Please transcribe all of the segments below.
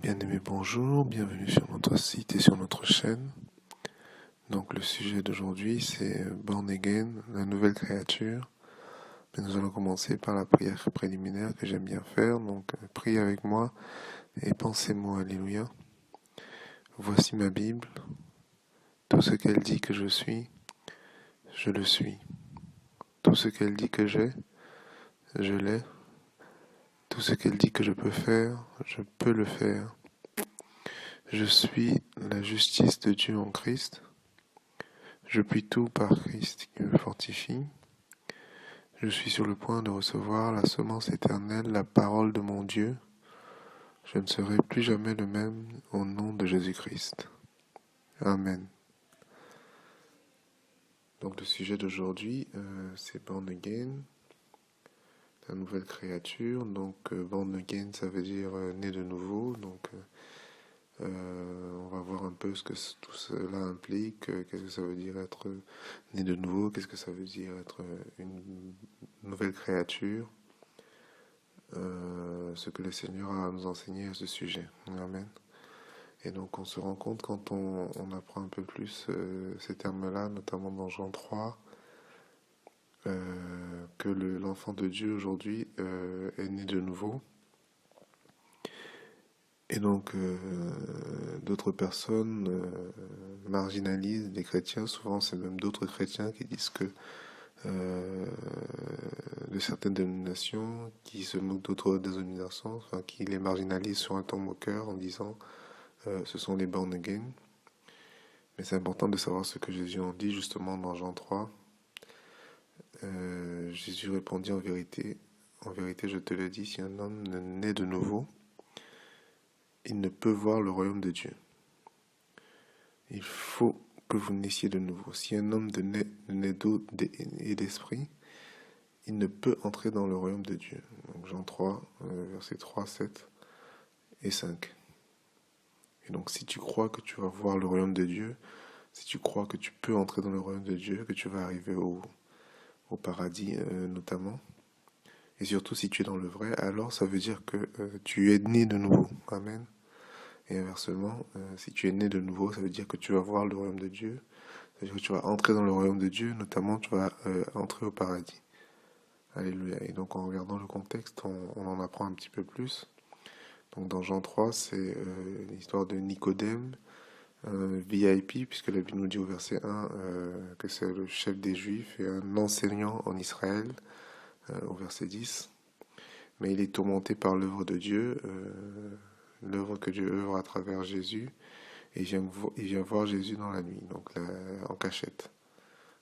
Bien-aimés, bonjour, bienvenue sur notre site et sur notre chaîne. Donc le sujet d'aujourd'hui c'est Born Again, la nouvelle créature. Mais nous allons commencer par la prière préliminaire que j'aime bien faire. Donc priez avec moi et pensez-moi, alléluia. Voici ma Bible. Tout ce qu'elle dit que je suis, je le suis. Tout ce qu'elle dit que j'ai, je l'ai. Tout ce qu'elle dit que je peux faire, je peux le faire. Je suis la justice de Dieu en Christ. Je puis tout par Christ qui me fortifie. Je suis sur le point de recevoir la semence éternelle, la parole de mon Dieu. Je ne serai plus jamais le même au nom de Jésus-Christ. Amen. Donc le sujet d'aujourd'hui, c'est Born Again, la nouvelle créature. Donc Born Again, ça veut dire né de nouveau. Donc on va voir un peu ce que tout cela implique, qu'est-ce que ça veut dire être né de nouveau, qu'est-ce que ça veut dire être une nouvelle créature, ce que le Seigneur a à nous enseigner à ce sujet. Amen. Et donc on se rend compte quand on apprend un peu plus ces termes-là, notamment dans Jean 3, que l'enfant de Dieu aujourd'hui est né de nouveau. Et donc, d'autres personnes marginalisent les chrétiens. Souvent, c'est même d'autres chrétiens qui disent que de certaines dénominations, qui se moquent d'autres dénominations, enfin, qui les marginalisent sur un ton moqueur en disant ce sont les born again. Mais c'est important de savoir ce que Jésus en dit justement dans Jean 3. Jésus répondit en vérité, je te le dis, si un homme ne naît de nouveau, il ne peut voir le royaume de Dieu. Il faut que vous naissiez de nouveau. Si un homme naît d'eau et d'esprit, il ne peut entrer dans le royaume de Dieu. Donc Jean 3, versets 3, 7 et 5. Et donc si tu crois que tu vas voir le royaume de Dieu, si tu crois que tu peux entrer dans le royaume de Dieu, que tu vas arriver au paradis notamment, et surtout si tu es dans le vrai, alors ça veut dire que tu es né de nouveau. Amen. Et inversement, si tu es né de nouveau, ça veut dire que tu vas voir le royaume de Dieu. Ça veut dire que tu vas entrer dans le royaume de Dieu, notamment tu vas entrer au paradis. Alléluia. Et donc en regardant le contexte, on en apprend un petit peu plus. Donc dans Jean 3, c'est l'histoire de Nicodème, VIP, puisque la Bible nous dit au verset 1 que c'est le chef des Juifs et un enseignant en Israël, au verset 10. Mais il est tourmenté par l'œuvre de Dieu, l'œuvre que Dieu œuvre à travers Jésus, et il vient voir Jésus dans la nuit, donc en cachette.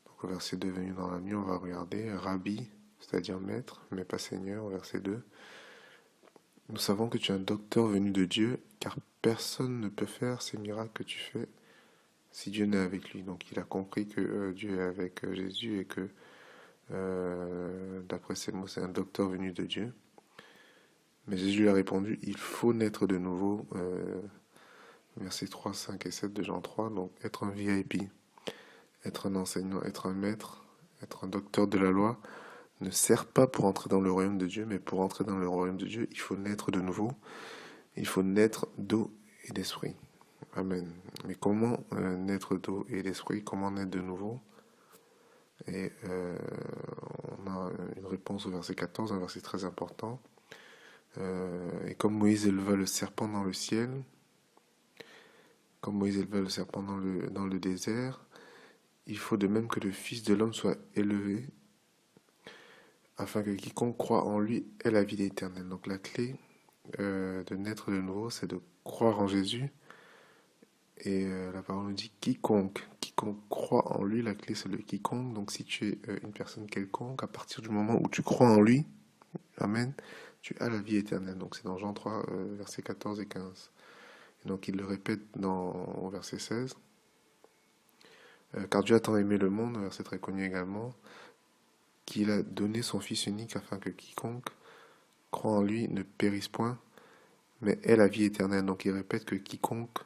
Donc au verset 2, venu dans la nuit, on va regarder Rabbi, c'est-à-dire maître, mais pas Seigneur, au verset 2. Nous savons que tu es un docteur venu de Dieu, car personne ne peut faire ces miracles que tu fais si Dieu n'est avec lui. Donc il a compris que Dieu est avec Jésus et que, d'après ces mots, c'est un docteur venu de Dieu. Mais Jésus lui a répondu, il faut naître de nouveau, versets 3, 5 et 7 de Jean 3, donc être un VIP, être un enseignant, être un maître, être un docteur de la loi, ne sert pas pour entrer dans le royaume de Dieu, mais pour entrer dans le royaume de Dieu, il faut naître de nouveau, il faut naître d'eau et d'esprit. Amen. Mais comment naître d'eau et d'esprit, comment naître de nouveau? Et on a une réponse au verset 14, un verset très important. Et comme Moïse éleva le serpent dans le ciel, comme Moïse éleva le serpent dans le désert, il faut de même que le Fils de l'homme soit élevé, afin que quiconque croit en lui ait la vie éternelle. Donc la clé de naître de nouveau, c'est de croire en Jésus. Et la parole nous dit quiconque croit en lui, la clé c'est le quiconque. Donc si tu es une personne quelconque, à partir du moment où tu crois en lui, amen, tu as la vie éternelle. Donc c'est dans Jean 3, versets 14 et 15. Et donc il le répète au verset 16. Car Dieu a tant aimé le monde, verset très connu également, qu'il a donné son Fils unique afin que quiconque croit en lui ne périsse point, mais ait la vie éternelle. Donc il répète que quiconque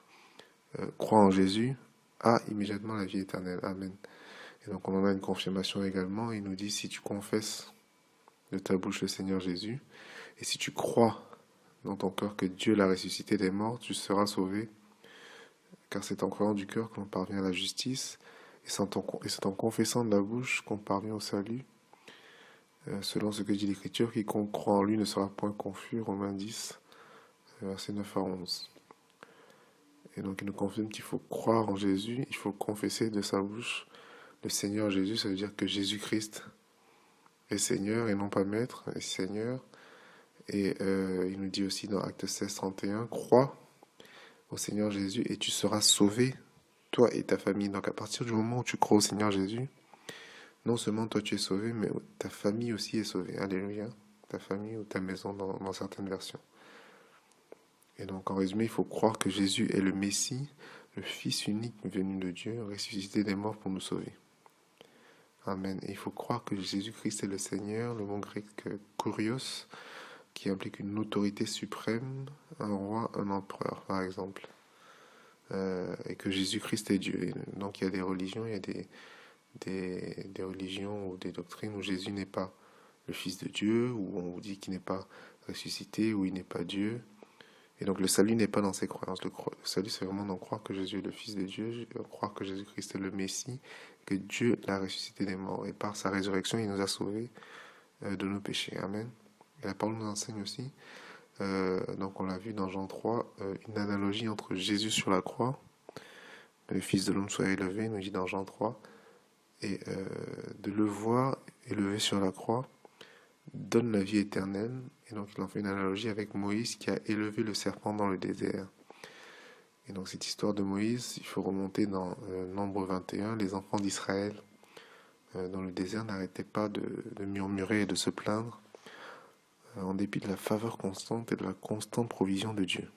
croit en Jésus a immédiatement la vie éternelle. Amen. Et donc on en a une confirmation également. Il nous dit, si tu confesses de ta bouche le Seigneur Jésus, et si tu crois dans ton cœur que Dieu l'a ressuscité des morts, tu seras sauvé, car c'est en croyant du cœur que l'on parvient à la justice, et c'est en confessant de la bouche qu'on parvient au salut. Selon ce que dit l'Écriture, quiconque croit en lui ne sera point confus, Romains 10, versets 9 à 11. Et donc il nous confirme qu'il faut croire en Jésus, il faut confesser de sa bouche le Seigneur Jésus, ça veut dire que Jésus-Christ est Seigneur et non pas Maître, est Seigneur. Et il nous dit aussi dans Actes 16, 31, crois au Seigneur Jésus et tu seras sauvé, toi et ta famille. Donc à partir du moment où tu crois au Seigneur Jésus, non seulement toi tu es sauvé, mais ta famille aussi est sauvée. Alléluia. Ta famille ou ta maison dans certaines versions. Et donc en résumé, il faut croire que Jésus est le Messie, le Fils unique venu de Dieu, ressuscité des morts pour nous sauver. Amen. Et il faut croire que Jésus-Christ est le Seigneur, le mot grec kurios, qui implique une autorité suprême, un roi, un empereur, par exemple. Et que Jésus-Christ est Dieu. Et donc il y a des religions, il y a des religions ou des doctrines où Jésus n'est pas le Fils de Dieu, où on vous dit qu'il n'est pas ressuscité, où il n'est pas Dieu. Et donc le salut n'est pas dans ces croyances. Le salut, c'est vraiment d'en croire que Jésus est le Fils de Dieu, croire que Jésus-Christ est le Messie, que Dieu l'a ressuscité des morts. Et par sa résurrection, il nous a sauvés de nos péchés. Amen. Et la parole nous enseigne aussi, donc on l'a vu dans Jean 3, une analogie entre Jésus sur la croix, le Fils de l'homme soit élevé, nous dit dans Jean 3, et de le voir élevé sur la croix donne la vie éternelle. Et donc il en fait une analogie avec Moïse qui a élevé le serpent dans le désert. Et donc cette histoire de Moïse, il faut remonter dans Nombre 21, les enfants d'Israël dans le désert n'arrêtaient pas de murmurer et de se plaindre en dépit de la faveur constante et de la constante provision de Dieu.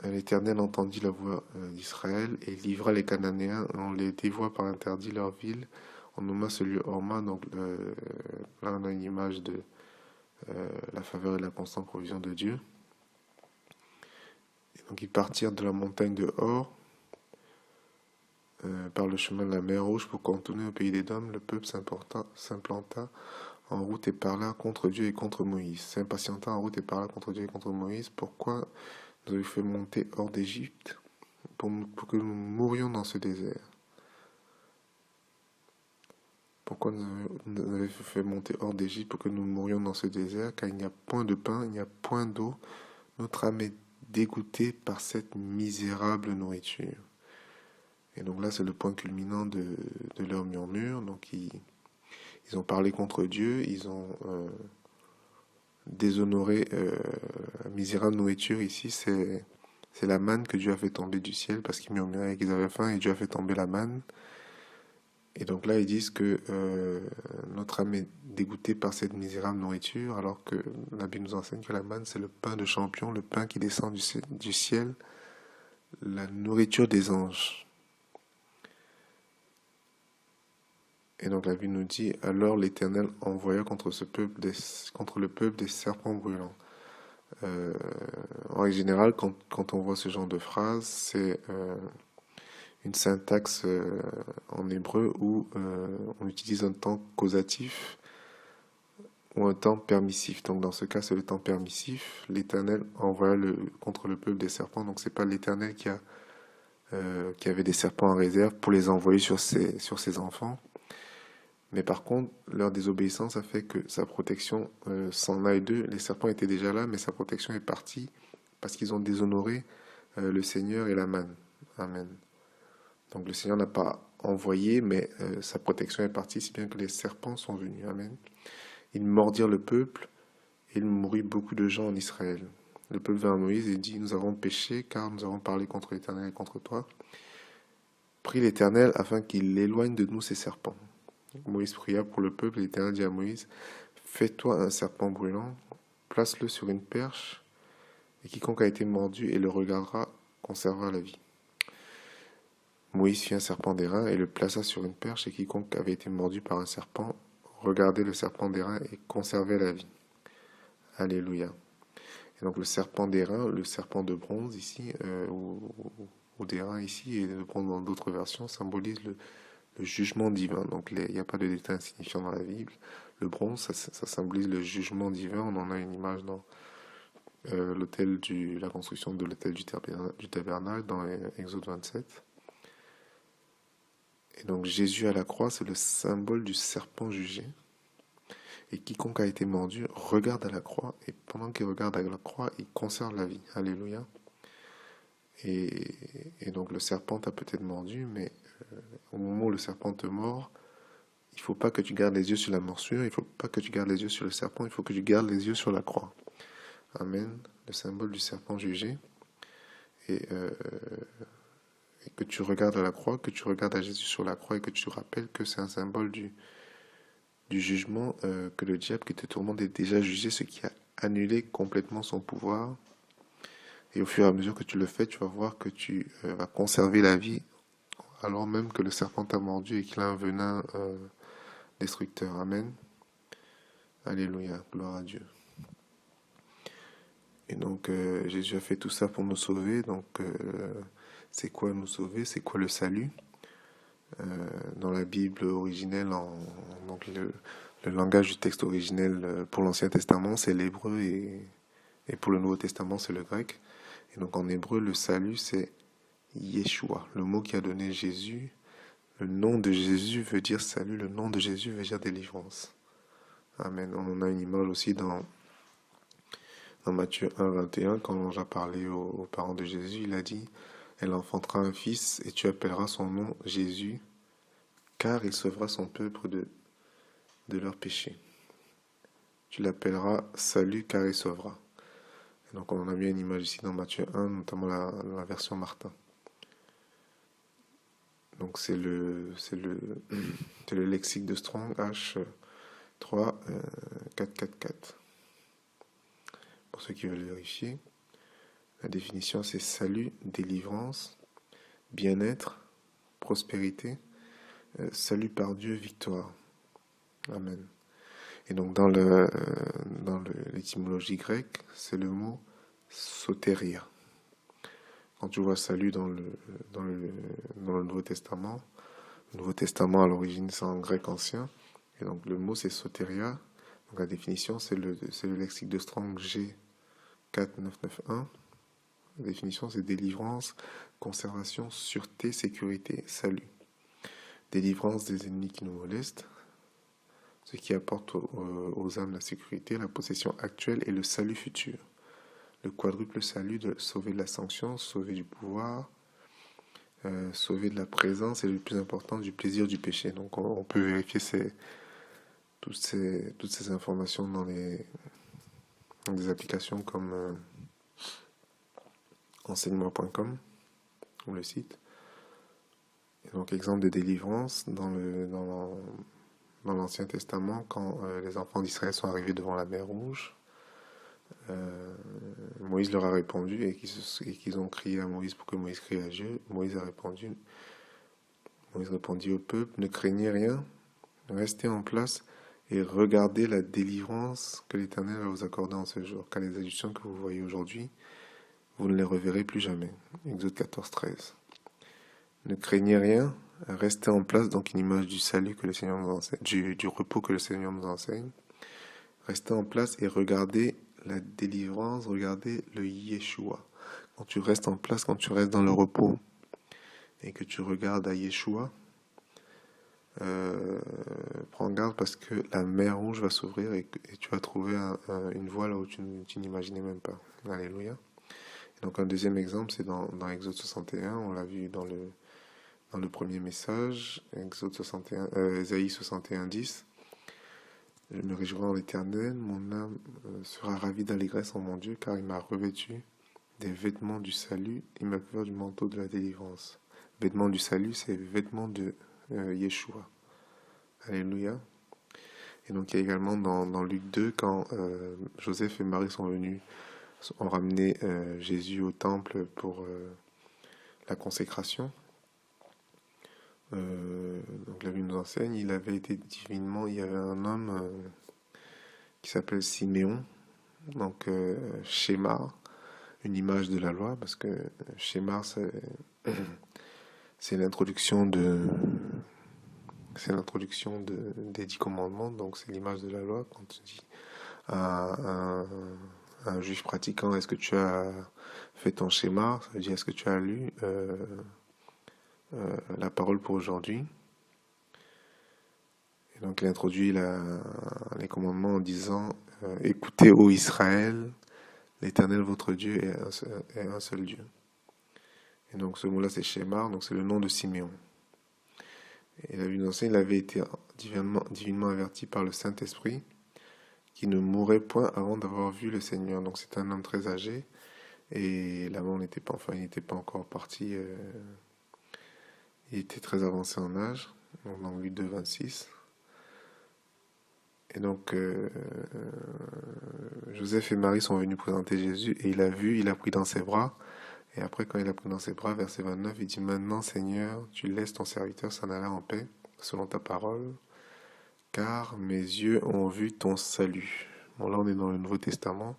L'Éternel entendit la voix d'Israël et livra les Cananéens. On les dévoie par interdit leur ville. On nomma ce lieu Horma, donc là on a une image de la faveur et de la constante provision de Dieu. Et donc ils partirent de la montagne de Hor par le chemin de la mer Rouge pour contourner au pays d'Édom. Le peuple s'implanta en route et parla contre Dieu et contre Moïse. S'impatienta en route et parla contre Dieu et contre Moïse. Pourquoi nous avez fait monter hors d'Égypte pour que nous mourions dans ce désert? Pourquoi nous avez fait monter hors d'Égypte pour que nous mourions dans ce désert? Car il n'y a point de pain, il n'y a point d'eau. Notre âme est dégoûtée par cette misérable nourriture. Et donc là, c'est le point culminant de leur murmure. Donc ils ont parlé contre Dieu, ils ont déshonoré la misérable nourriture. Ici, c'est la manne que Dieu a fait tomber du ciel parce qu'ils murmuraient qu'ils avaient faim et Dieu a fait tomber la manne. Et donc là, ils disent que notre âme est dégoûtée par cette misérable nourriture, alors que la Bible nous enseigne que la manne, c'est le pain de champion, le pain qui descend du ciel, la nourriture des anges. Et donc la Bible nous dit, alors l'Éternel envoya contre le peuple des serpents brûlants. En général, quand on voit ce genre de phrase, c'est une syntaxe en hébreu où on utilise un temps causatif ou un temps permissif. Donc dans ce cas, c'est le temps permissif. L'Éternel envoya contre le peuple des serpents. Donc c'est pas l'Éternel qui avait des serpents en réserve pour les envoyer sur ses enfants. Mais par contre, leur désobéissance a fait que sa protection s'en aille d'eux. Les serpents étaient déjà là, mais sa protection est partie parce qu'ils ont déshonoré le Seigneur et la manne. Amen. Donc le Seigneur n'a pas envoyé, mais sa protection est partie, si bien que les serpents sont venus. Amen. Ils mordirent le peuple, et il mourut beaucoup de gens en Israël. Le peuple vint à Moïse et dit, nous avons péché, car nous avons parlé contre l'Éternel et contre toi. Prie l'Éternel afin qu'il éloigne de nous ces serpents. Moïse pria pour le peuple, et l'Éternel dit à Moïse, fais-toi un serpent brûlant, place-le sur une perche, et quiconque a été mordu et le regardera conservera la vie. Moïse fit un serpent d'airain et le plaça sur une perche, et quiconque avait été mordu par un serpent regardait le serpent d'airain et conservait la vie. Alléluia. Et donc le serpent d'airain, le serpent de bronze ici, ou d'airain ici, et de bronze dans d'autres versions, symbolise le jugement divin. Donc il n'y a pas de détail insignifiant dans la Bible. Le bronze, ça symbolise le jugement divin. On en a une image dans la construction de l'autel du tabernacle dans Exode 27. Et donc Jésus à la croix, c'est le symbole du serpent jugé. Et quiconque a été mordu regarde à la croix, et pendant qu'il regarde à la croix, il conserve la vie. Alléluia. Et donc le serpent t'a peut-être mordu, mais au moment où le serpent te mord, il ne faut pas que tu gardes les yeux sur la morsure, il ne faut pas que tu gardes les yeux sur le serpent, il faut que tu gardes les yeux sur la croix. Amen. Le symbole du serpent jugé. Et que tu regardes à la croix, que tu regardes à Jésus sur la croix et que tu te rappelles que c'est un symbole du jugement, que le diable qui te tourmente est déjà jugé, ce qui a annulé complètement son pouvoir. Et au fur et à mesure que tu le fais, tu vas voir que tu vas conserver la vie, alors même que le serpent t'a mordu et qu'il a un venin destructeur. Amen. Alléluia. Gloire à Dieu. Et donc, Jésus a fait tout ça pour nous sauver. Donc, c'est quoi nous sauver? C'est quoi le salut? Dans la Bible originelle, donc le langage du texte originel pour l'Ancien Testament, c'est l'hébreu et pour le Nouveau Testament, c'est le grec. Et donc en hébreu, le salut, c'est Yeshua, le mot qui a donné Jésus. Le nom de Jésus veut dire salut, le nom de Jésus veut dire délivrance. Amen. On en a une image aussi dans Matthieu 1, 21, quand l'ange a parlé aux parents de Jésus, il a dit: elle enfantera un fils et tu appelleras son nom Jésus, car il sauvera son peuple de leurs péchés. Tu l'appelleras salut, car il sauvera. Et donc on en a mis une image ici dans Matthieu 1, notamment la version Martin. Donc c'est le lexique de Strong H3 444. Pour ceux qui veulent vérifier, la définition c'est salut, délivrance, bien-être, prospérité, salut par Dieu, victoire. Amen. Et donc dans l'étymologie grecque, c'est le mot sotéria. Quand tu vois salut dans le Nouveau Testament à l'origine c'est en grec ancien, et donc le mot c'est sotéria. Donc la définition c'est le lexique de Strong G4991. La définition c'est délivrance, conservation, sûreté, sécurité, salut. Délivrance des ennemis qui nous molestent, ce qui apporte aux âmes la sécurité, la possession actuelle et le salut futur. Le quadruple salut de sauver de la sanction, sauver du pouvoir, sauver de la présence et le plus important du plaisir du péché. Donc on peut vérifier toutes ces informations dans des applications comme enseignement.com ou le site. Et donc exemple de délivrance dans l'Ancien Testament, quand les enfants d'Israël sont arrivés devant la mer Rouge, Moïse leur a répondu et qu'ils ont crié à Moïse pour que Moïse crie à Dieu. Moïse répondit au peuple: ne craignez rien, restez en place et regardez la délivrance que l'Éternel va vous accorder en ce jour, car les Égyptiens que vous voyez aujourd'hui, vous ne les reverrez plus jamais. Exode 14, 13. Ne craignez rien, restez en place, donc une image du salut que le Seigneur nous enseigne, du repos que le Seigneur nous enseigne. Restez en place et regardez la délivrance, regardez le Yeshua. Quand tu restes en place, quand tu restes dans le repos et que tu regardes à Yeshua, prends garde parce que la mer Rouge va s'ouvrir et tu vas trouver une voie là où tu n'imaginais même pas. Alléluia. Et donc un deuxième exemple, c'est dans Exode 61, on l'a vu dans le premier message, Ésaïe 61, 10. Je me réjouirai en l'Éternel, mon âme sera ravie d'allégresse en mon Dieu, car il m'a revêtu des vêtements du salut, il m'a couvert du manteau de la délivrance. Vêtements du salut, c'est vêtements de Yeshua. Alléluia. Et donc il y a également dans Luc 2, quand Joseph et Marie ont ramené Jésus au temple pour la consécration. Donc la Bible nous enseigne, il y avait un homme qui s'appelle Siméon, donc Shemar, une image de la loi, parce que Shemar c'est l'introduction c'est l'introduction des 10 commandements, donc c'est l'image de la loi. Quand tu dis à un juge pratiquant, est-ce que tu as fait ton schéma? Ça veut dire, est-ce que tu as lu la parole pour aujourd'hui? Et donc il introduit les commandements en disant, écoutez, ô Israël, l'Éternel votre Dieu est un seul Dieu. Et donc ce mot-là c'est Shemar, donc c'est le nom de Siméon. Et la vie d'enseigne, il avait été divinement averti par le Saint-Esprit qui ne mourrait point avant d'avoir vu le Seigneur. Donc c'est un homme très âgé et là-bas il n'était pas encore parti, il était très avancé en âge, donc dans Luc 2, 26. Et donc Joseph et Marie sont venus présenter Jésus et il a vu, il a pris dans ses bras. Et après, quand il a pris dans ses bras, verset 29, il dit, maintenant Seigneur, tu laisses ton serviteur s'en aller en paix, selon ta parole, car mes yeux ont vu ton salut. Bon, là, on est dans le Nouveau Testament,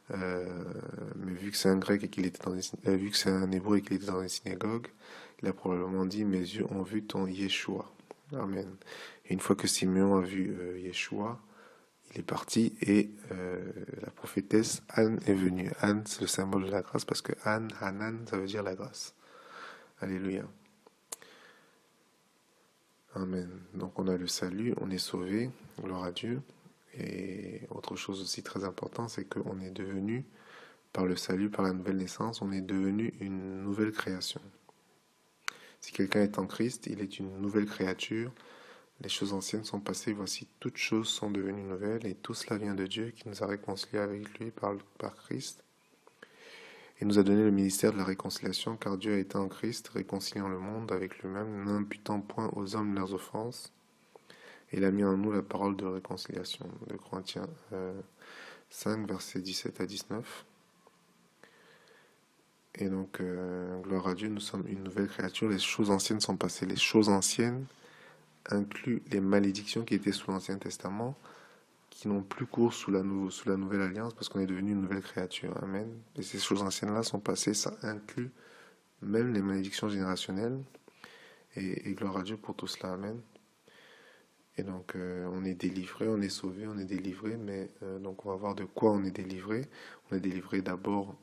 mais vu que c'est un grec et vu que c'est un hébreu et qu'il était dans une synagogue, il a probablement dit, mes yeux ont vu ton Yeshua. Amen. Et une fois que Simeon a vu Yeshua, il est parti et la prophétesse Anne est venue. Anne, c'est le symbole de la grâce parce que Anne, Hanan, ça veut dire la grâce. Alléluia. Amen. Donc on a le salut, on est sauvé, gloire à Dieu. Et autre chose aussi très importante, c'est qu'on est devenu, par le salut, par la nouvelle naissance, on est devenu une nouvelle création. Si quelqu'un est en Christ, il est une nouvelle créature. Les choses anciennes sont passées, voici toutes choses sont devenues nouvelles, et tout cela vient de Dieu qui nous a réconciliés avec lui par Christ, et nous a donné le ministère de la réconciliation, car Dieu a été en Christ, réconciliant le monde avec lui-même, n'imputant point aux hommes leurs offenses, et il a mis en nous la parole de réconciliation. De Corinthiens 5, versets 17 à 19. Et donc, gloire à Dieu, nous sommes une nouvelle créature, les choses anciennes sont passées. Les choses anciennes inclut les malédictions qui étaient sous l'Ancien Testament, qui n'ont plus cours sous la Nouvelle Alliance, parce qu'on est devenu une nouvelle créature. Amen. Et ces choses anciennes-là sont passées, ça inclut même les malédictions générationnelles. Et gloire à Dieu pour tout cela. Amen. Et donc, on est délivré, on est sauvé, on est délivré, mais donc on va voir de quoi on est délivré. On est délivré d'abord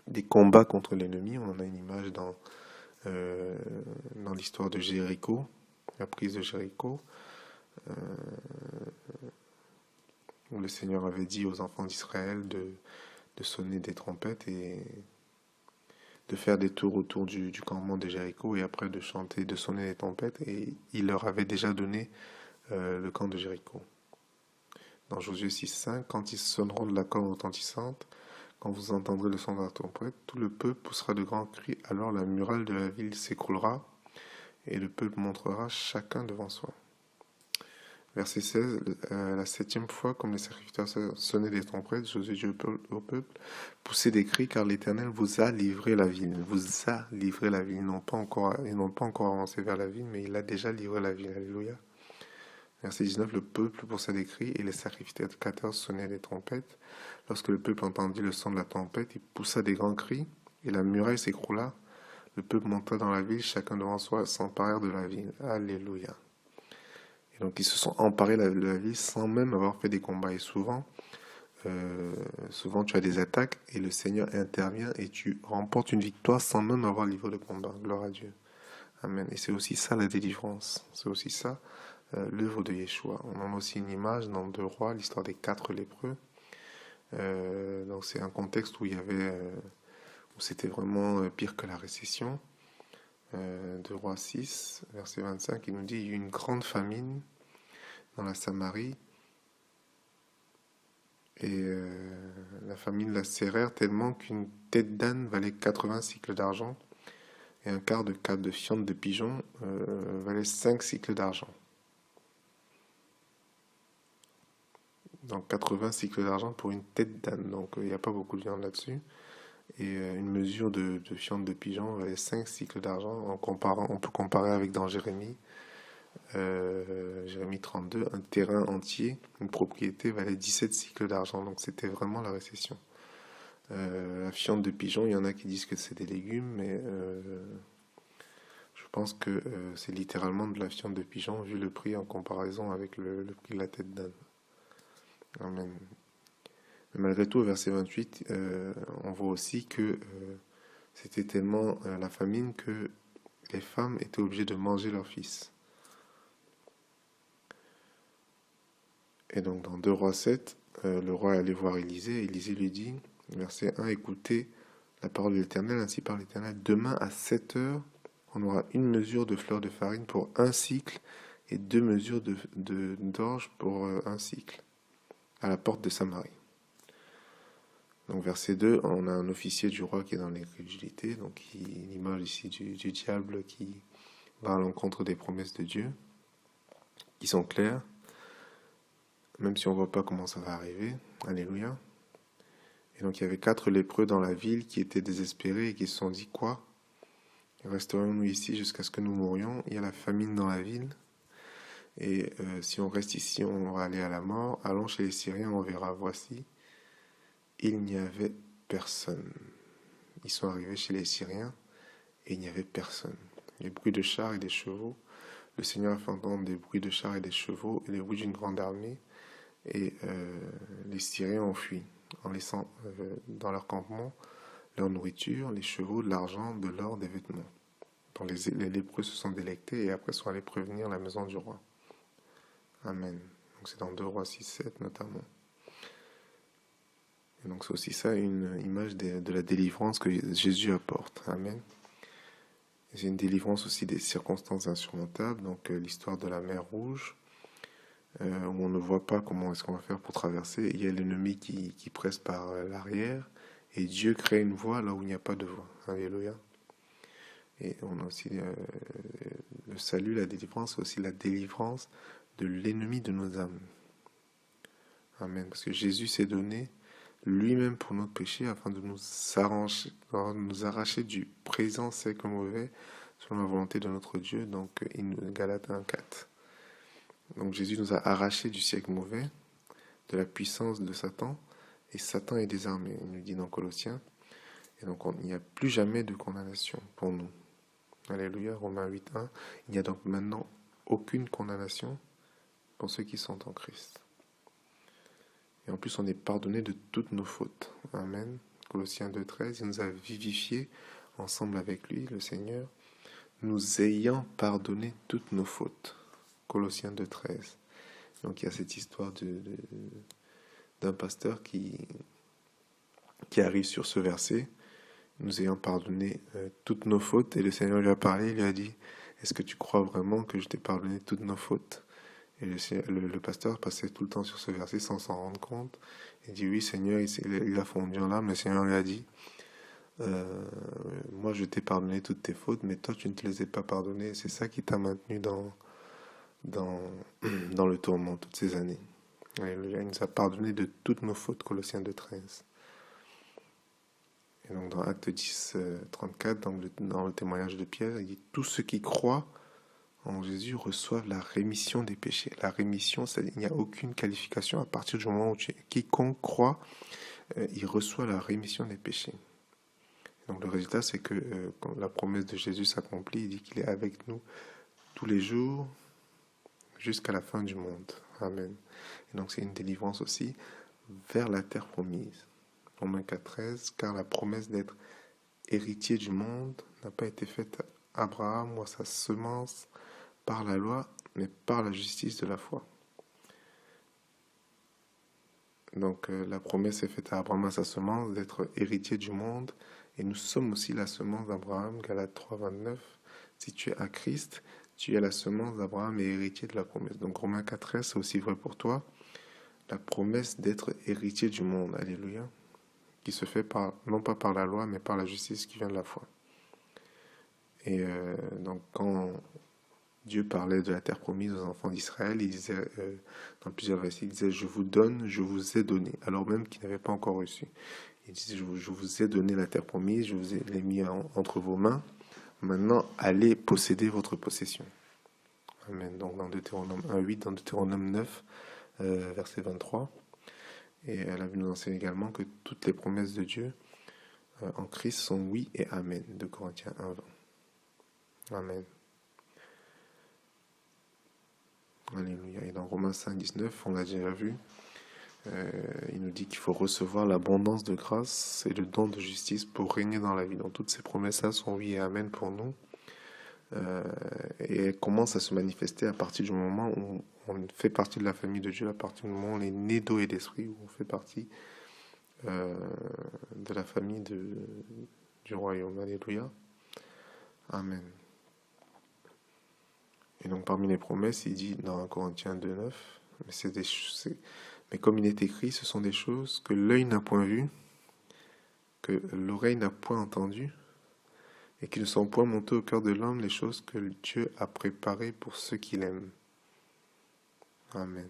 des combats contre l'ennemi. On en a une image dans l'histoire de Jéricho, la prise de Jéricho, où le Seigneur avait dit aux enfants d'Israël de sonner des trompettes et de faire des tours autour du campement de Jéricho et après de chanter, de sonner des trompettes, et il leur avait déjà donné le camp de Jéricho. Dans Josué 6,5, quand ils sonneront de la corne retentissante, quand vous entendrez le son de la trompette, tout le peuple poussera de grands cris, alors la muraille de la ville s'écroulera et le peuple montrera chacun devant soi. Verset 16, la 7e fois, comme les sacrificateurs sonnaient des trompettes, Josué dit au peuple, poussez des cris, car l'Éternel vous a livré la ville. Vous a livré la ville. Ils n'ont pas encore avancé vers la ville, mais il a déjà livré la ville. Alléluia. Verset 19, le peuple poussa des cris, et les sacrificateurs sonnaient des trompettes. Lorsque le peuple entendit le son de la trompette, il poussa des grands cris, et la muraille s'écroula. Le peuple monta dans la ville, chacun devant soi, s'emparèrent de la ville. Alléluia. Donc ils se sont emparés de la ville sans même avoir fait des combats. Et souvent tu as des attaques et le Seigneur intervient et tu remportes une victoire sans même avoir livré le combat. Gloire à Dieu. Amen. Et c'est aussi ça la délivrance. C'est aussi ça l'œuvre de Yeshua. On en a aussi une image dans 2 Rois, l'histoire des 4 lépreux. Donc c'est un contexte où où c'était vraiment pire que la récession. 2 Rois 6, verset 25, il nous dit, il y a eu une grande famine dans la Samarie, et la famine la serrèrent tellement qu'une tête d'âne valait 80 cycles d'argent, et un quart de câble de fiente de pigeon valait 5 cycles d'argent. Donc 80 cycles d'argent pour une tête d'âne, donc il n'y a pas beaucoup de viande là-dessus. Et une mesure de fiente de pigeon valait 5 cycles d'argent. On peut comparer avec dans Jérémie 32, un terrain entier, une propriété valait 17 cycles d'argent. Donc c'était vraiment la récession. La fiente de pigeon, il y en a qui disent que c'est des légumes, mais je pense que c'est littéralement de la viande de pigeon vu le prix en comparaison avec le prix de la tête d'âne. Amen. Mais malgré tout, au verset 28, on voit aussi que c'était tellement la famine que les femmes étaient obligées de manger leurs fils. Et donc dans 2 Rois 7, le roi est allé voir Élisée, et Élisée lui dit, verset 1, écoutez la parole de l'Éternel, ainsi parle l'Éternel, demain à 7 heures, on aura 1 mesure de fleur de farine pour 1 cycle et 2 mesures d'orge pour 1 cycle, à la porte de Samarie. Donc verset 2, on a un officier du roi qui est dans l'incrédulité, donc l'image ici du diable qui va à l'encontre des promesses de Dieu, qui sont claires, même si on ne voit pas comment ça va arriver. Alléluia. Et donc il y avait 4 lépreux dans la ville qui étaient désespérés et qui se sont dit, quoi? Resterons-nous ici jusqu'à ce que nous mourions? Il y a la famine dans la ville. Et si on reste ici, on va aller à la mort. Allons chez les Syriens, on verra. Voici, il n'y avait personne. Ils sont arrivés chez les Syriens et il n'y avait personne. Les bruits de chars et des chevaux. Le Seigneur a fait entendre des bruits de chars et des chevaux et les bruits d'une grande armée. Et les Syriens ont fui en laissant dans leur campement leur nourriture, les chevaux, de l'argent, de l'or, des vêtements. Donc les lépreux se sont délectés et après sont allés prévenir la maison du roi. Amen. Donc c'est dans 2 Rois 6, 7 notamment. Et donc c'est aussi ça une image de la délivrance que Jésus apporte. Amen. C'est une délivrance aussi des circonstances insurmontables, donc l'histoire de la mer Rouge, où on ne voit pas comment est-ce qu'on va faire pour traverser. Il y a l'ennemi qui presse par l'arrière, et Dieu crée une voie là où il n'y a pas de voie. Alléluia. Et on a aussi le salut, la délivrance, aussi la délivrance de l'ennemi de nos âmes. Amen. Parce que Jésus s'est donné lui-même pour notre péché afin de nous arracher du présent sec et mauvais selon la volonté de notre Dieu. Donc, Galates 1,4. Donc, Jésus nous a arrachés du siècle mauvais, de la puissance de Satan, et Satan est désarmé, il nous dit dans Colossiens. Et donc, il n'y a plus jamais de condamnation pour nous. Alléluia, Romains 8,1. Il n'y a donc maintenant aucune condamnation pour ceux qui sont en Christ. Et en plus, on est pardonné de toutes nos fautes. Amen. Colossiens 2,13. Il nous a vivifiés ensemble avec lui, le Seigneur, nous ayant pardonné toutes nos fautes. Colossiens 2,13. Donc il y a cette histoire d'un pasteur qui arrive sur ce verset, nous ayant pardonné toutes nos fautes, et le Seigneur lui a parlé, il lui a dit, est-ce que tu crois vraiment que je t'ai pardonné toutes nos fautes? Et le pasteur passait tout le temps sur ce verset sans s'en rendre compte. Il dit, oui Seigneur, il a fondu en larmes. Le Seigneur lui a dit, moi je t'ai pardonné toutes tes fautes, mais toi tu ne te les as pas pardonnées. C'est ça qui t'a maintenu dans le tourment toutes ces années. Alléluia, il nous a pardonné de toutes nos fautes, Colossiens 2,13. Et donc dans Acte 10, 34, dans le témoignage de Pierre, il dit, tous ceux qui croient en Jésus reçoivent la rémission des péchés. La rémission, c'est-à-dire il n'y a aucune qualification à partir du moment où quiconque croit, il reçoit la rémission des péchés. Donc le résultat, c'est que quand la promesse de Jésus s'accomplit, il dit qu'il est avec nous tous les jours jusqu'à la fin du monde. Amen. Et donc c'est une délivrance aussi vers la terre promise. Romains 4,13, car la promesse d'être héritier du monde n'a pas été faite à Abraham ou à sa semence par la loi, mais par la justice de la foi. Donc la promesse est faite à Abraham, à sa semence, d'être héritier du monde, et nous sommes aussi la semence d'Abraham, Galates 3,29. Si tu es à Christ, tu es la semence d'Abraham et héritier de la promesse. Donc Romains 4,13, c'est aussi vrai pour toi, la promesse d'être héritier du monde, alléluia, qui se fait non pas par la loi, mais par la justice qui vient de la foi. Et donc quand Dieu parlait de la terre promise aux enfants d'Israël, il disait, dans plusieurs versets, il disait, je vous donne, je vous ai donné, alors même qu'ils n'avaient pas encore reçu. Il disait, je vous ai donné la terre promise, je vous ai mis entre vos mains, maintenant allez posséder votre possession. Amen. Donc dans Deutéronome 1,8, dans Deutéronome 9, verset 23, et elle a vu nous enseigner également que toutes les promesses de Dieu en Christ sont oui et amen, de Corinthiens 1,20. Amen. Alléluia. Et dans Romains 5, 19, on l'a déjà vu, il nous dit qu'il faut recevoir l'abondance de grâce et le don de justice pour régner dans la vie. Donc toutes ces promesses-là sont oui et amen pour nous. Et elles commencent à se manifester à partir du moment où on fait partie de la famille de Dieu, à partir du moment où on est né d'eau et d'esprit, où on fait partie de la famille du royaume. Alléluia. Amen. Et donc parmi les promesses, il dit dans 1 Corinthiens 2,9, mais comme il est écrit, ce sont des choses que l'œil n'a point vues, que l'oreille n'a point entendues, et qui ne sont point montées au cœur de l'homme, les choses que Dieu a préparées pour ceux qui l'aiment. Amen.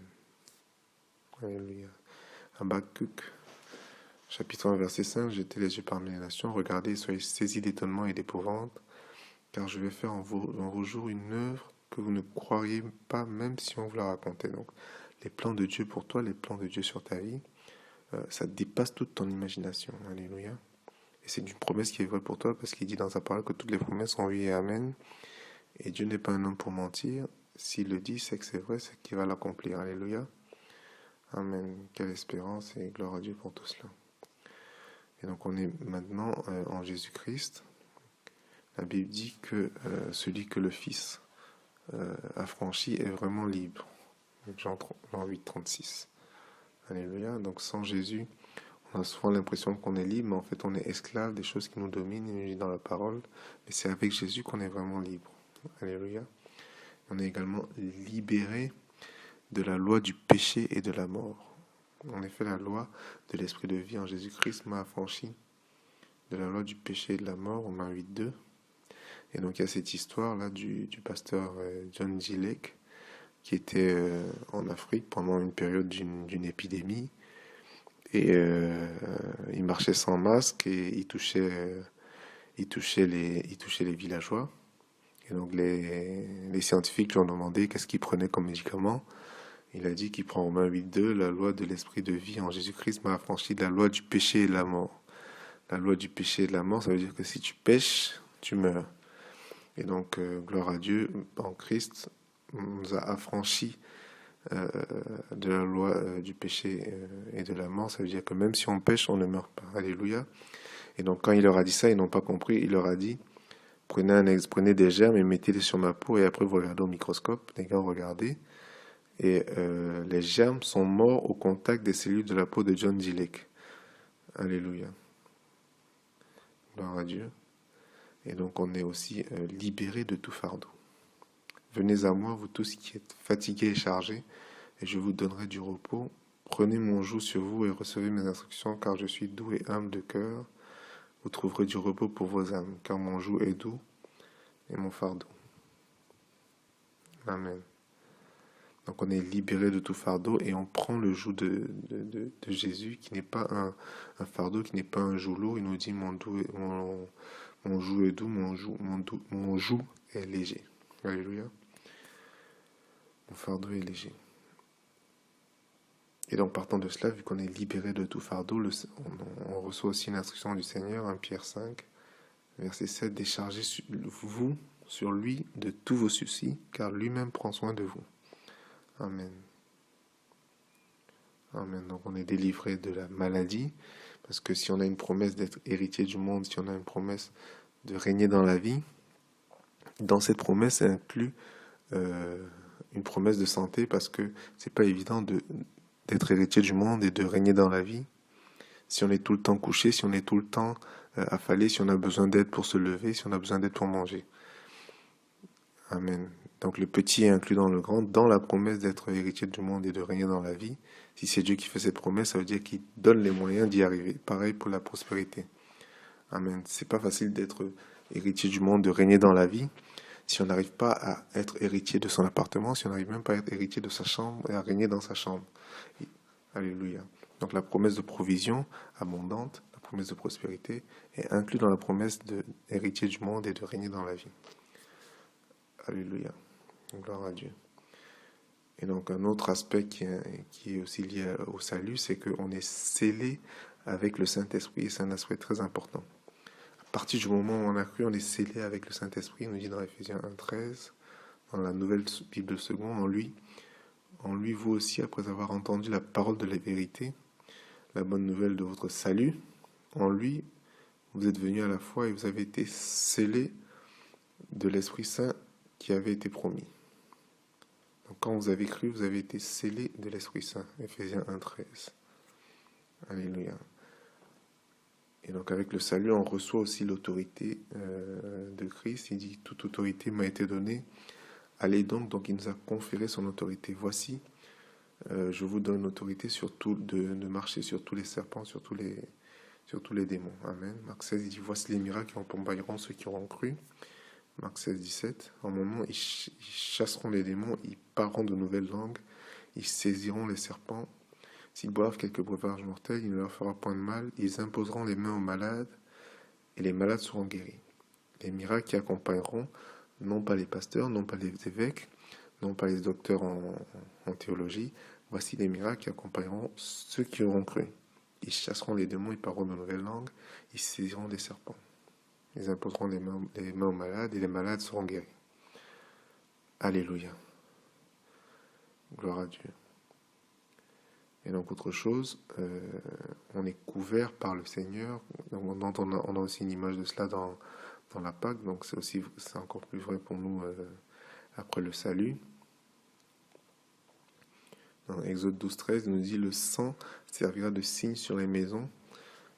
Alléluia. Habakkuk, chapitre 1, verset 5, jetez les yeux parmi les nations, regardez, soyez saisis d'étonnement et d'épouvante, car je vais faire en vos jours une œuvre que vous ne croiriez pas, même si on vous la racontait. Donc, les plans de Dieu pour toi, les plans de Dieu sur ta vie, ça dépasse toute ton imagination. Alléluia. Et c'est une promesse qui est vraie pour toi, parce qu'il dit dans sa parole que toutes les promesses sont oui et amen. Et Dieu n'est pas un homme pour mentir. S'il le dit, c'est que c'est vrai, c'est qu'il va l'accomplir. Alléluia. Amen. Quelle espérance et gloire à Dieu pour tout cela. Et donc on est maintenant en Jésus-Christ. La Bible dit que celui que le Fils a franchi est vraiment libre. Jean 8, 36. Alléluia. Donc sans Jésus, on a souvent l'impression qu'on est libre, mais en fait on est esclave des choses qui nous dominent, il nous dit dans la parole. Mais c'est avec Jésus qu'on est vraiment libre. Alléluia. On est également libéré de la loi du péché et de la mort. En effet, la loi de l'esprit de vie en Jésus-Christ m'a affranchi de la loi du péché et de la mort, Romains 8, 2. Et donc il y a cette histoire-là du pasteur John G. Lake, qui était en Afrique pendant une période d'une épidémie. Et il marchait sans masque et il touchait les villageois. Et donc les scientifiques lui ont demandé qu'est-ce qu'il prenait comme médicament. Il a dit qu'il prend Romains 8.2, la loi de l'esprit de vie en Jésus-Christ m'a affranchi de la loi du péché et de la mort. La loi du péché et de la mort, ça veut dire que si tu pêches, tu meurs. Et donc, gloire à Dieu, en Christ, on nous a affranchis de la loi du péché et de la mort. Ça veut dire que même si on pêche, on ne meurt pas. Alléluia. Et donc, quand il leur a dit ça, ils n'ont pas compris. Il leur a dit, prenez des germes et mettez-les sur ma peau et après vous regardez au microscope. Les gars, regardez. Et les germes sont morts au contact des cellules de la peau de John G. Lake. Alléluia. Gloire à Dieu. Et donc on est aussi libéré de tout fardeau. Venez à moi, vous tous qui êtes fatigués et chargés, et je vous donnerai du repos. Prenez mon joug sur vous et recevez mes instructions, car je suis doux et humble de cœur. Vous trouverez du repos pour vos âmes, car mon joug est doux et mon fardeau. Amen. Donc on est libéré de tout fardeau et on prend le joug de Jésus, qui n'est pas un fardeau, qui n'est pas un joug lourd. Il nous dit mon joug est doux, mon joug est léger. Alléluia. Mon fardeau est léger. Et donc partant de cela, vu qu'on est libéré de tout fardeau, on reçoit aussi une instruction du Seigneur, 1 Pierre 5, verset 7, déchargez vous sur lui de tous vos soucis, car lui-même prend soin de vous. Amen. Amen. Donc on est délivré de la maladie, parce que si on a une promesse d'être héritier du monde, si on a une promesse de régner dans la vie, dans cette promesse, ça inclut une promesse de santé, parce que c'est pas évident d'être héritier du monde et de régner dans la vie. Si on est tout le temps couché, si on est tout le temps affalé, si on a besoin d'aide pour se lever, si on a besoin d'aide pour manger. Amen. Donc le petit est inclus dans le grand, dans la promesse d'être héritier du monde et de régner dans la vie. Si c'est Dieu qui fait cette promesse, ça veut dire qu'il donne les moyens d'y arriver. Pareil pour la prospérité. Amen. C'est pas facile d'être héritier du monde, de régner dans la vie, si on n'arrive pas à être héritier de son appartement, si on n'arrive même pas à être héritier de sa chambre et à régner dans sa chambre. Alléluia. Donc la promesse de provision abondante, la promesse de prospérité est inclue dans la promesse d'héritier du monde et de régner dans la vie. Alléluia. Gloire à Dieu. Et donc un autre aspect qui est aussi lié au salut, c'est qu'on est scellé avec le Saint-Esprit, et c'est un aspect très important. À partir du moment où on a cru, on est scellé avec le Saint-Esprit, on nous dit dans Ephésiens 1,13, dans la nouvelle Bible seconde, en lui, En lui, vous aussi, après avoir entendu la parole de la vérité, la bonne nouvelle de votre salut, en lui, vous êtes venus à la foi et vous avez été scellés de l'Esprit Saint qui avait été promis. Donc, quand vous avez cru, vous avez été scellés de l'Esprit Saint. Éphésiens 1,13. Alléluia. Et donc avec le salut, on reçoit aussi l'autorité de Christ. Il dit, toute autorité m'a été donnée. Allez donc il nous a conféré son autorité. Voici, je vous donne l'autorité de marcher sur tous les serpents, sur tous les démons. Amen. Marc 16, il dit, voici les miracles qui accompagneront ceux qui auront cru. Marc 16, 17. En mon nom, ils chasseront les démons, ils parleront de nouvelles langues, ils saisiront les serpents. S'ils boivent quelques breuvages mortels, il ne leur fera point de mal. Ils imposeront les mains aux malades, et les malades seront guéris. Les miracles qui accompagneront, non pas les pasteurs, non pas les évêques, non pas les docteurs en théologie, voici les miracles qui accompagneront ceux qui auront cru. Ils chasseront les démons, ils parleront de nouvelles langues, ils saisiront des serpents. Ils imposeront les mains aux malades, et les malades seront guéris. Alléluia. Gloire à Dieu. Et donc autre chose, on est couvert par le Seigneur. Donc, on a aussi une image de cela dans la Pâque, donc c'est encore plus vrai pour nous après le salut. Dans Exode 12,13, il nous dit, le sang servira de signe sur les maisons.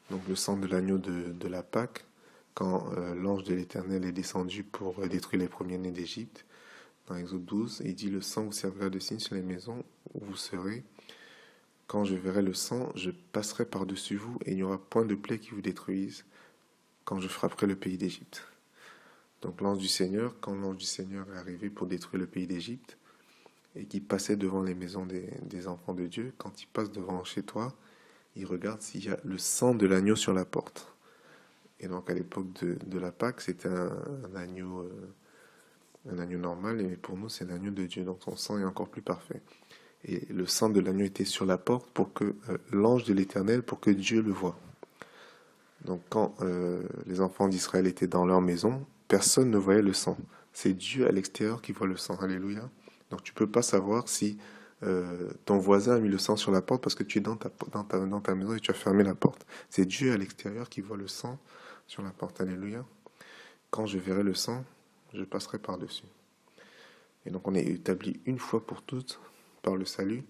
Donc le sang de l'agneau de la Pâque, quand l'ange de l'Éternel est descendu pour détruire les premiers-nés d'Égypte. Dans Exode 12, il dit, le sang vous servira de signe sur les maisons où vous serez. Quand je verrai le sang, je passerai par-dessus vous, et il n'y aura point de plaie qui vous détruise quand je frapperai le pays d'Égypte. Donc quand l'ange du Seigneur est arrivé pour détruire le pays d'Égypte, et qui passait devant les maisons des enfants de Dieu, quand il passe devant chez toi, il regarde s'il y a le sang de l'agneau sur la porte. Et donc à l'époque de la Pâque, c'était un agneau normal, et pour nous c'est l'agneau de Dieu, donc son sang est encore plus parfait. Et le sang de l'agneau était sur la porte pour que l'ange de l'Éternel, pour que Dieu le voie. Donc quand les enfants d'Israël étaient dans leur maison, personne ne voyait le sang. C'est Dieu à l'extérieur qui voit le sang. Alléluia. Donc tu ne peux pas savoir si ton voisin a mis le sang sur la porte parce que tu es dans ta maison et tu as fermé la porte. C'est Dieu à l'extérieur qui voit le sang sur la porte. Alléluia. Quand je verrai le sang, je passerai par-dessus. Et donc on est établi une fois pour toutes par le salut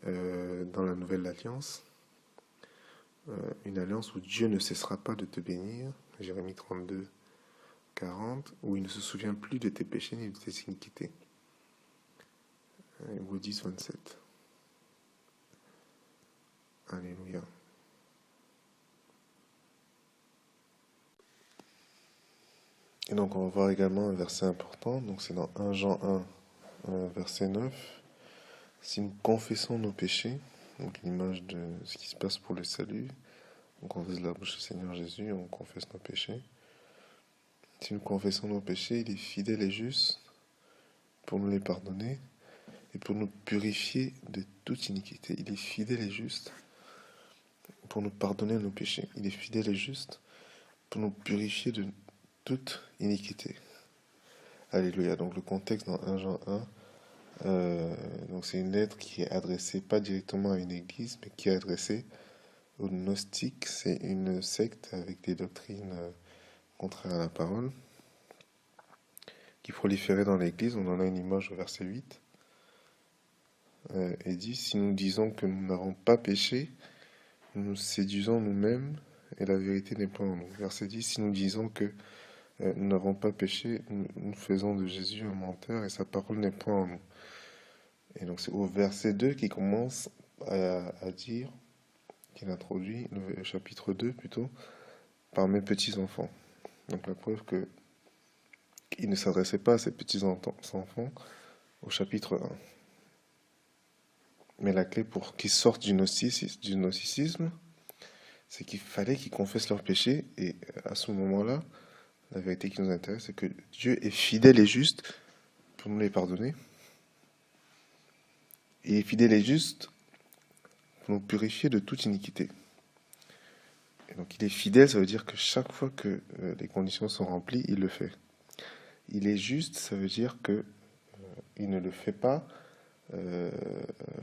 dans la nouvelle alliance. Une alliance où Dieu ne cessera pas de te bénir. Jérémie 32, 40, où il ne se souvient plus de tes péchés ni de tes iniquités. Hébreux 10, 27. Alléluia. Et donc on va voir également un verset important, donc c'est dans 1 Jean 1, verset 9. Si nous confessons nos péchés, donc l'image de ce qui se passe pour le salut, on confesse la bouche du Seigneur Jésus, on confesse nos péchés. Si nous confessons nos péchés, il est fidèle et juste pour nous les pardonner et pour nous purifier de toute iniquité. Il est fidèle et juste pour nous pardonner nos péchés. Il est fidèle et juste pour nous purifier de toute iniquité. Alléluia. Donc le contexte dans 1 Jean 1, donc c'est une lettre qui est adressée pas directement à une église, mais qui est adressée aux gnostiques. C'est une secte avec des doctrines contraires à la parole qui proliférait dans l'église. On en a une image au verset 8. Et dit, si nous disons que nous n'avons pas péché, nous nous séduisons nous-mêmes et la vérité n'est pas en nous. Verset 10, si nous disons que nous n'avons pas péché, nous faisons de Jésus un menteur et sa parole n'est point en nous. Et donc c'est au verset 2 qui commence à dire, qu'il introduit, le chapitre 2 plutôt, par mes petits-enfants. Donc la preuve qu'il ne s'adressait pas à ses petits-enfants au chapitre 1. Mais la clé pour qu'ils sortent du gnosticisme, c'est qu'il fallait qu'ils confessent leurs péchés. Et à ce moment-là, la vérité qui nous intéresse, c'est que Dieu est fidèle et juste pour nous les pardonner. Il est fidèle et juste pour nous purifier de toute iniquité. Et donc il est fidèle, ça veut dire que chaque fois que les conditions sont remplies, il le fait. Il est juste, ça veut dire que il ne le fait pas euh,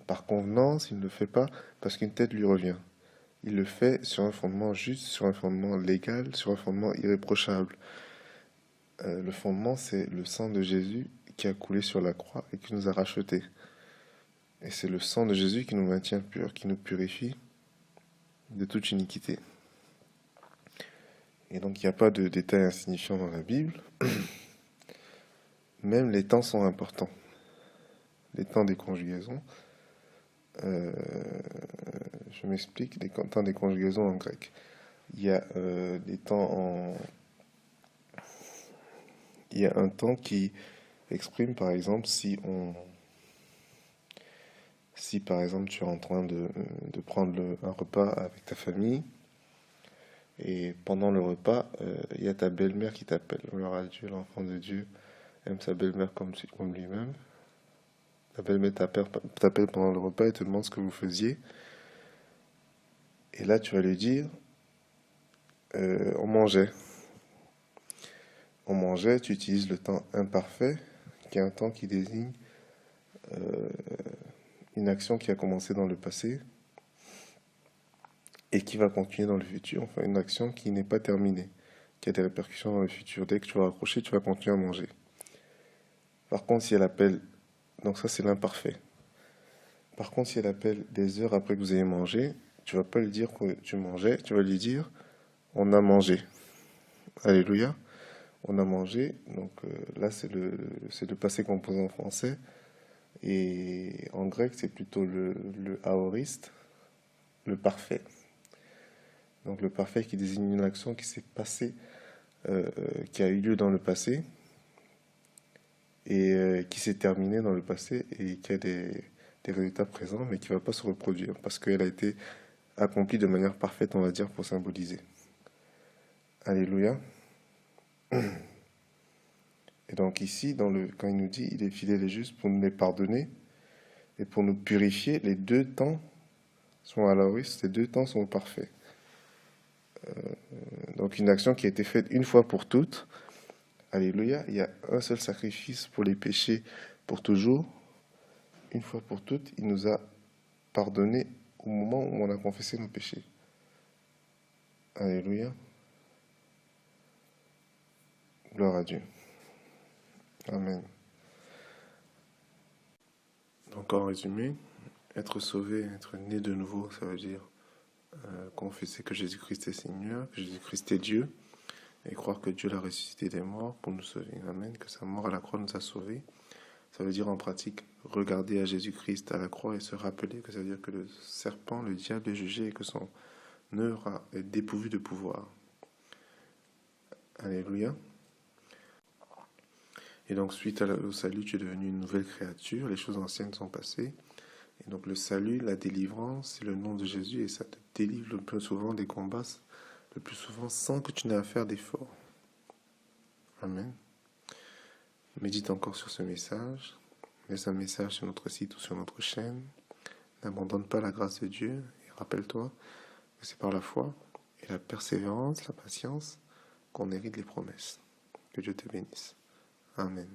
par convenance, il ne le fait pas parce qu'une tête lui revient. Il le fait sur un fondement juste, sur un fondement légal, sur un fondement irréprochable. Le fondement, c'est le sang de Jésus qui a coulé sur la croix et qui nous a rachetés. Et c'est le sang de Jésus qui nous maintient purs, qui nous purifie de toute iniquité. Et donc il n'y a pas de détails insignifiants dans la Bible. Même les temps sont importants. Les temps des conjugaisons. euh, je m'explique, les temps des conjugaisons en grec. Il y a des temps en... Il y a un temps qui exprime, par exemple, si par exemple tu es en train de prendre un repas avec ta famille, et pendant le repas, il y a ta belle-mère qui t'appelle. Gloire à Dieu, l'enfant de Dieu aime sa belle-mère comme lui-même. Ta belle-mère t'appelle pendant le repas et te demande ce que vous faisiez. Et là, tu vas lui dire, on mangeait. On mangeait, tu utilises le temps imparfait, qui est un temps qui désigne une action qui a commencé dans le passé et qui va continuer dans le futur. Enfin, une action qui n'est pas terminée, qui a des répercussions dans le futur. Dès que tu vas raccrocher, tu vas continuer à manger. Par contre, si elle appelle, donc ça c'est l'imparfait. Par contre, si elle appelle des heures après que vous ayez mangé, tu vas pas lui dire que tu mangeais, tu vas lui dire on a mangé. Alléluia. On a mangé. Donc là, c'est le passé composé en français. Et en grec, c'est plutôt le aoriste, le parfait. Donc le parfait qui désigne une action qui s'est passée, qui a eu lieu dans le passé et qui s'est terminée dans le passé et qui a des résultats présents, mais qui ne va pas se reproduire parce qu'elle a été accomplie de manière parfaite, on va dire, pour symboliser. Alléluia. Et donc ici, quand il nous dit il est fidèle et juste pour nous les pardonner et pour nous purifier, les deux temps sont à la oui, ces deux temps sont parfaits. Donc une action qui a été faite une fois pour toutes. Alléluia. Il y a un seul sacrifice pour les péchés pour toujours. Une fois pour toutes, il nous a pardonné au moment où on a confessé nos péchés. Alléluia. Gloire à Dieu. Amen. Donc en résumé, être sauvé, être né de nouveau, ça veut dire confesser que Jésus-Christ est Seigneur, que Jésus-Christ est Dieu, et croire que Dieu l'a ressuscité des morts pour nous sauver. Amen. Que sa mort à la croix nous a sauvés. Ça veut dire en pratique regarder à Jésus-Christ à la croix et se rappeler que ça veut dire que le serpent, le diable est jugé et que son œuvre est dépourvue de pouvoir. Alléluia. Et donc suite au salut, tu es devenu une nouvelle créature, les choses anciennes sont passées. Et donc le salut, la délivrance, c'est le nom de Jésus et ça te délivre le plus souvent des combats, le plus souvent sans que tu n'aies à faire d'efforts. Amen. Médite encore sur ce message. Laisse un message sur notre site ou sur notre chaîne. N'abandonne pas la grâce de Dieu et rappelle-toi que c'est par la foi et la persévérance, la patience qu'on hérite les promesses. Que Dieu te bénisse. Amen.